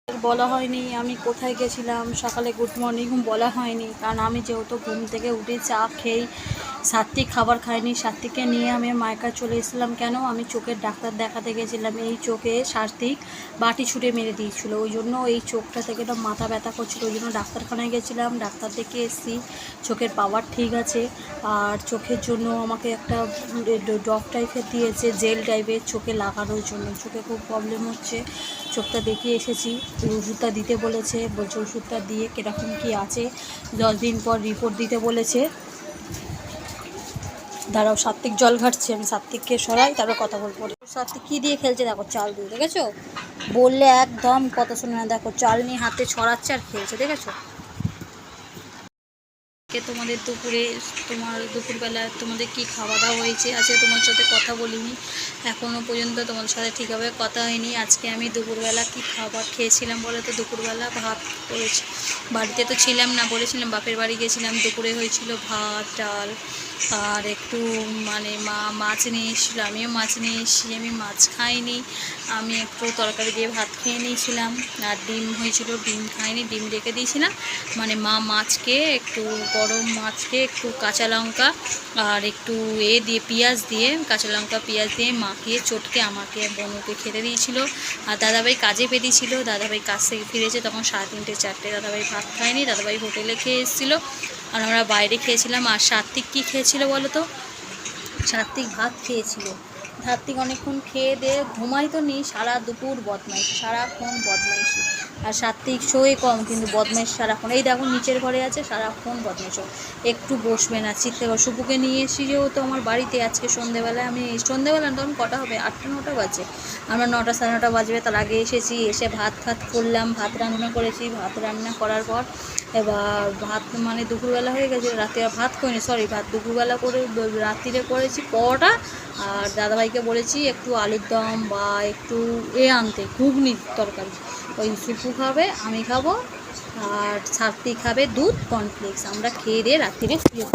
বলা হয়নি আমি কোথায় গেছিলাম, সকালে গুড মর্নিং বলা হয়নি, কারণ আমি যেহেতু ঘুম থেকে উঠে চা খেয়েই সাত্বিক খাবার খাইনি। সাত্বিককে নিয়ে আমি মায়ের কাছে চলে এসেছিলাম। কেন? আমি চোখের ডাক্তার দেখাতে গেছিলাম। এই চোখে সাত্বিক বাটি ছুটে মেরে দিয়েছিলো, ওই জন্য এই চোখটা থেকে একটা মাথা ব্যথা করছিলো, ওই জন্য ডাক্তারখানায় গেছিলাম। ডাক্তার দেখে এসেছি, চোখের পাওয়ার ঠিক আছে। আর চোখের জন্য আমাকে একটা ড্রপ টাইপের দিয়েছে, জেল টাইপের চোখে লাগানোর জন্য। চোখে খুব প্রবলেম হচ্ছে, চোখটা দেখিয়ে এসেছি। ওষুধটা দিতে বলেছে, বলছে ওষুধটা দিয়ে কীরকম কী আছে 10 দিন পর রিপোর্ট দিতে বলেছে। দাঁড়াও, সাত্বিক জল ঘাটছে, আমি সাত্বিককে সরাই, তারপর কথা বলবো। সাত্বিক কী দিয়ে খেলছে দেখো, চাল দিয়ে, দেখেছো? বললে একদম কথা শুনে না, দেখো চাল নিয়ে হাতে ছড়াচ্ছে আর খেলছে, দেখেছো? তোমাদের দুপুরবেলা তোমাদের কি খাওয়া দাওয়া হয়েছে? আজকে তোমার সাথে কথা বলিনি, এখনও পর্যন্ত তোমাদের সাথে ঠিকভাবে কথা হয়নি। আজকে আমি দুপুরবেলা কি খাবার খেয়েছিলাম বলে তো? দুপুরবেলা ভাত করেছি, বাড়িতে তো ছিলাম না, বলেছিলাম বাপের বাড়ি গেছিলাম। দুপুরে হয়েছিল ভাত ডাল আর একটু মা মাছ নিয়ে এসেছিলো, আমিও মাছ নিয়ে এসেছি। আমি মাছ খাইনি, আমি একটু তরকারি দিয়ে ভাত খেয়ে নিয়েছিলাম। আর ডিম হয়েছিল, ডিম খাইনি, ডিম রেখে দিয়েছিলাম। মা মাছকে একটু গরম মাছকে একটু কাঁচা লঙ্কা আর একটু দিয়ে কাঁচা লঙ্কা পেঁয়াজ দিয়ে মাখিয়ে চটকে আমাকে বনুকে খেতে দিয়েছিল। আর দাদাভাই কাজে বেরিয়েছিল, দাদাভাই কাজ থেকে ফিরেছে তখন 3:30 4টে। দাদাভাই ভাত খায়নি, দাদাভাই হোটেলে খেয়ে এসেছিলো আর আমরা বাইরে খেয়েছিলাম। আর সাত্বিক কী খেয়েছিল বলো তো? সাত্বিক ভাত খেয়েছিল। সাত্বিক অনেকক্ষণ খেয়ে দিয়ে ঘুমাই তো নি, সারা দুপুর বদমাইশি, সারাক্ষণ বদমাইশি। আর সাত্বিক শোয়ে কম, কিন্তু বদমাইশ সারাক্ষণ। এই দেখো নিচের ঘরে আছে, সারাক্ষণ বদমাইশ, একটু বসবে না, চিৎকার করে। শুভুকে নিয়ে এসেছি যেহেতু আমার বাড়িতে আজকে সন্ধেবেলায়, আমি সন্ধেবেলা তখন কটা হবে, 8টা 9টা বাজে, আমরা 9টা 9:30 বাজবে তার আগে এসেছি। এসে ভাত করলাম, ভাত রান্না করেছি। ভাত রান্না করার পর এবার ভাত দুপুরবেলা হয়ে গেছে, রাতে আর ভাত করিনি, ভাত দুপুরবেলা করে রাত্রিরে করেছি পরোটা। আর দাদাভাইকে বলেছি একটু আলুর দম বা একটু আনতে, ঘুগনির তরকারি। ওই সুপু খাবে, আমি খাবো, আর সাত্বিক খাবে দুধ কর্নফ্লেক্স। আমরা খেয়ে দিয়ে রাত্রিরে শুয়ে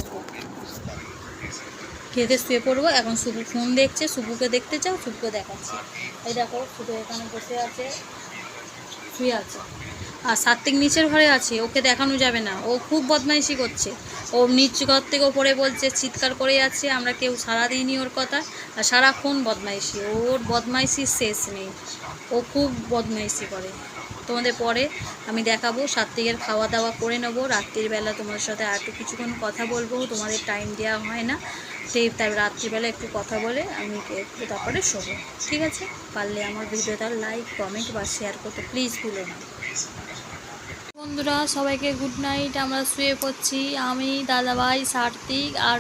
পড়বো। এখন সুপু ফোন দেখছে, সুপুকে দেখতে চাও? সুপুকে দেখাচ্ছি, এই দেখো সুপু এখানে বসে আছে, শুয়ে আছে। আর সাত্বিক নিচের ঘরে আছে, ওকে দেখানো যাবে না, ও খুব বদমাইশি করছে। ও নিচ ঘর থেকে ওপরে বলছে, চিৎকার করে যাচ্ছে, আমরা কেউ সাড়া দিইনি ওর কথা। আর সারাক্ষণ বদমাইশি, ওর বদমাইশির শেষ নেই, ও খুব বদমাইশি করে। তোমাদের পরে আমি দেখাবো, সাত্বিকের খাওয়া দাওয়া করে নেবো। রাত্রিবেলা তোমাদের সাথে আর একটু কিছুক্ষণ কথা বলবো, তোমাদের টাইম দেওয়া হয় না, তাই রাত্রিবেলা একটু কথা বলে আমি একটু তারপরে শোবো, ঠিক আছে? পারলে আমার ভিডিওটা লাইক কমেন্ট বা শেয়ার করতে প্লিজ ভুলো না। বন্ধুরা সবাইকে গুড নাইট। আমরা শুয়ে পড়ছি, আমি, দাদাভাই, সাত্বিক আর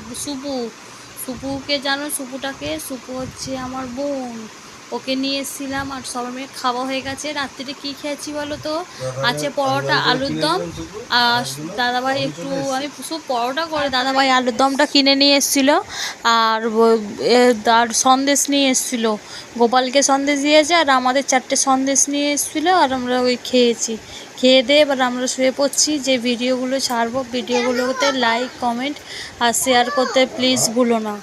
সুপুকে জানো? সুপু হচ্ছে আমার বোন, ওকে নিয়ে এসেছিলাম। আর সবাই মিলে খাওয়া হয়ে গেছে। রাত্রিরে কী খেয়েছি বলো তো? আছে পরোটা আলুর দম। আর দাদাভাই আমি সব পরোটা করে দাদাভাই আলুর দমটা কিনে নিয়ে এসেছিলো। আর সন্দেশ নিয়ে এসেছিলো, গোপালকে সন্দেশ দিয়েছে আর আমাদের 4টে সন্দেশ নিয়ে এসেছিলো। আর আমরা ওই খেয়েছি, খেয়ে দিয়ে এবার আমরা শুয়ে পড়ছি। যে ভিডিওগুলো ছাড়বো, ভিডিওগুলোতে লাইক কমেন্ট আর শেয়ার করতে প্লিজ ভুলো না।